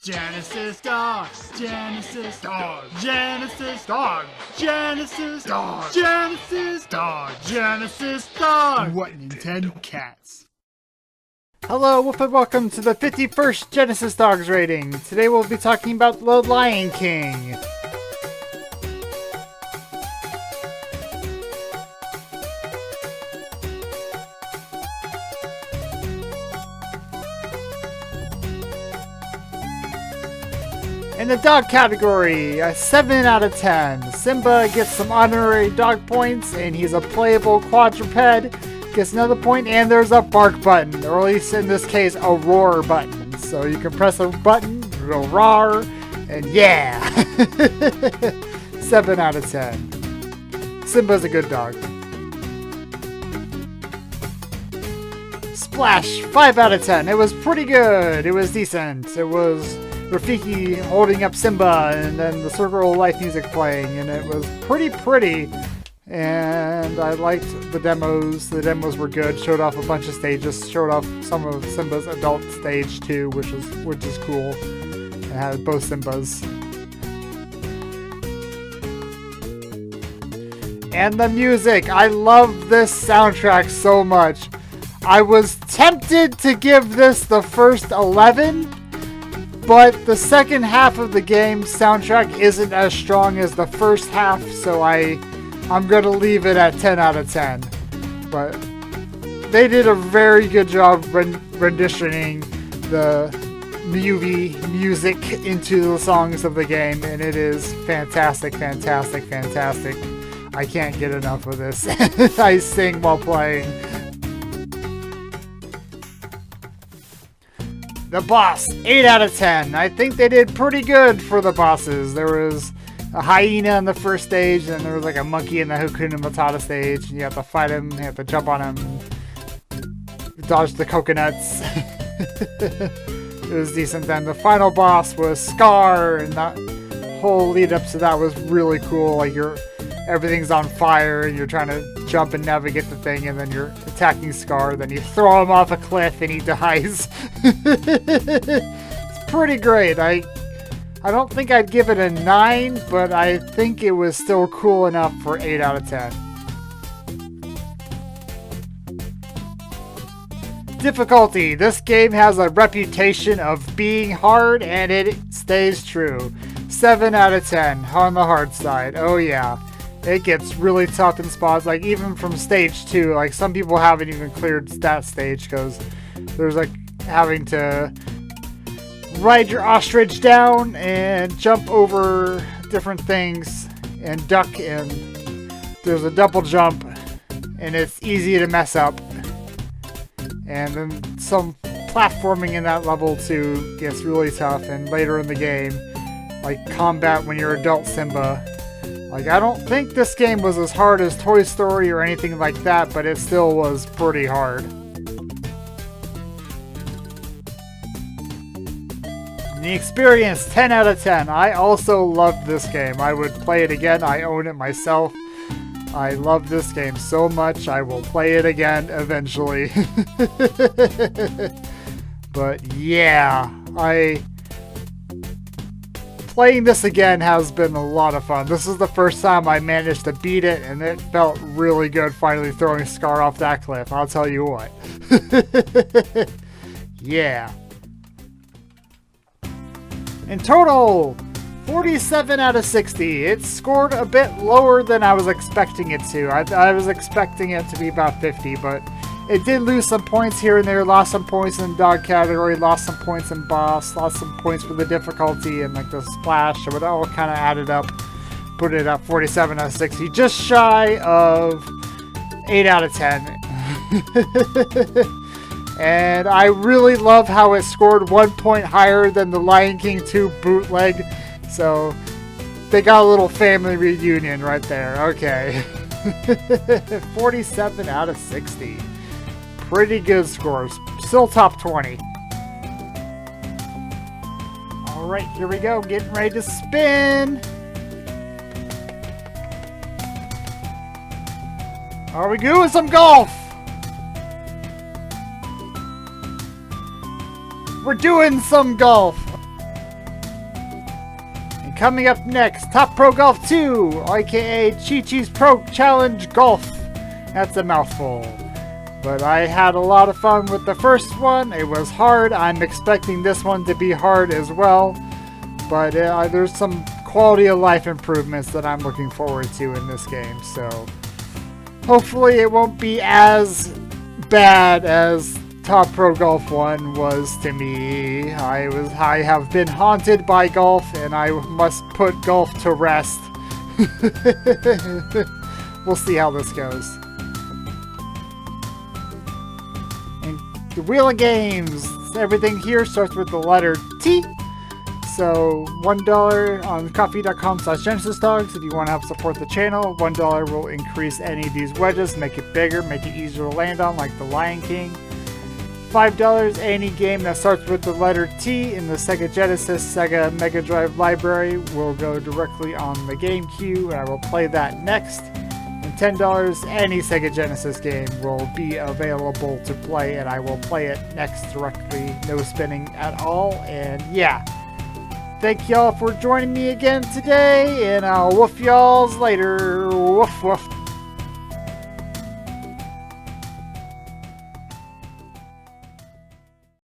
Genesis dog, Genesis dog, Genesis dog, Genesis dog, Genesis dog, Genesis dog. What Nintendo cats? Hello, and welcome to the 51st Genesis Dogs rating. Today we'll be talking about The Lion King. In the dog category, a 7 out of 10. Simba gets some honorary dog points, and he's a playable quadruped. Gets another point, and there's a bark button, or at least in this case, a roar button. So you can press a button, it'll roar, and yeah! 7 out of 10. Simba's a good dog. Splash, 5 out of 10. It was pretty good. It was decent. It was Rafiki holding up Simba, and then the Circle of Life music playing, and it was pretty. And I liked the demos. The demos were good. Showed off a bunch of stages. Showed off some of Simba's adult stage too, which is cool. It had both Simbas. And the music. I love this soundtrack so much. I was tempted to give this the first 11, but the second half of the game's soundtrack isn't as strong as the first half, so I'm going to leave it at 10 out of 10. But they did a very good job renditioning the movie music into the songs of the game, and it is fantastic. I can't get enough of this. I sing while playing. The boss, 8 out of 10. I think they did pretty good for the bosses. There was a hyena in the first stage, and there was like a monkey in the Hakuna Matata stage. You have to fight him, you have to jump on him, dodge the coconuts. It was decent. Then the final boss was Scar, and that whole lead up to that was really cool. Like everything's on fire, and you're trying to jump and navigate the thing, and then you're attacking Scar, then you throw him off a cliff and he dies. It's pretty great. I don't think I'd give it a 9, but I think it was still cool enough for 8 out of 10. Difficulty. This game has a reputation of being hard, and it stays true. 7 out of 10 on the hard side. Oh yeah. It gets really tough in spots, like even from stage 2. Like some people haven't even cleared that stage because there's like having to ride your ostrich down and jump over different things and duck, and there's a double jump, and it's easy to mess up. And then some platforming in that level too gets really tough, and later in the game, like combat when you're adult Simba. Like, I don't think this game was as hard as Toy Story or anything like that, but it still was pretty hard. The experience, 10 out of 10. I also loved this game. I would play it again. I own it myself. I love this game so much. I will play it again eventually. But yeah, playing this again has been a lot of fun. This is the first time I managed to beat it, and it felt really good finally throwing Scar off that cliff. I'll tell you what. Yeah. In total, 47 out of 60. It scored a bit lower than I was expecting it to. I was expecting it to be about 50, but it did lose some points here and there. Lost some points in the dog category, lost some points in boss, lost some points for the difficulty and like the splash, so it all kind of added up. Put it at 47 out of 60. Just shy of 8 out of 10. And I really love how it scored 1 point higher than the Lion King 2 bootleg. So they got a little family reunion right there. Okay. 47 out of 60. Pretty good scores. Still top 20. Alright, here we go. Getting ready to spin. Are we doing some golf? We're doing some golf. coming up next, Top Pro Golf 2, aka Chi-Chi's Pro Challenge Golf. That's a mouthful. But I had a lot of fun with the first one. It was hard. I'm expecting this one to be hard as well. But there's some quality of life improvements that I'm looking forward to in this game. So hopefully it won't be as bad as Top Pro Golf 1 was to me. I have been haunted by golf, and I must put golf to rest. We'll see how this goes. And the Wheel of Games. Everything here starts with the letter T. So $1 on coffee.com/GenesisDogs if you want to help support the channel. $1 will increase any of these wedges, make it bigger, make it easier to land on, like the Lion King. $5, any game that starts with the letter T in the Sega Genesis, Sega Mega Drive library will go directly on the GameCube, and I will play that next. And $10, any Sega Genesis game will be available to play, and I will play it next directly, no spinning at all. And yeah, thank y'all for joining me again today, and I'll woof y'alls later. Woof woof.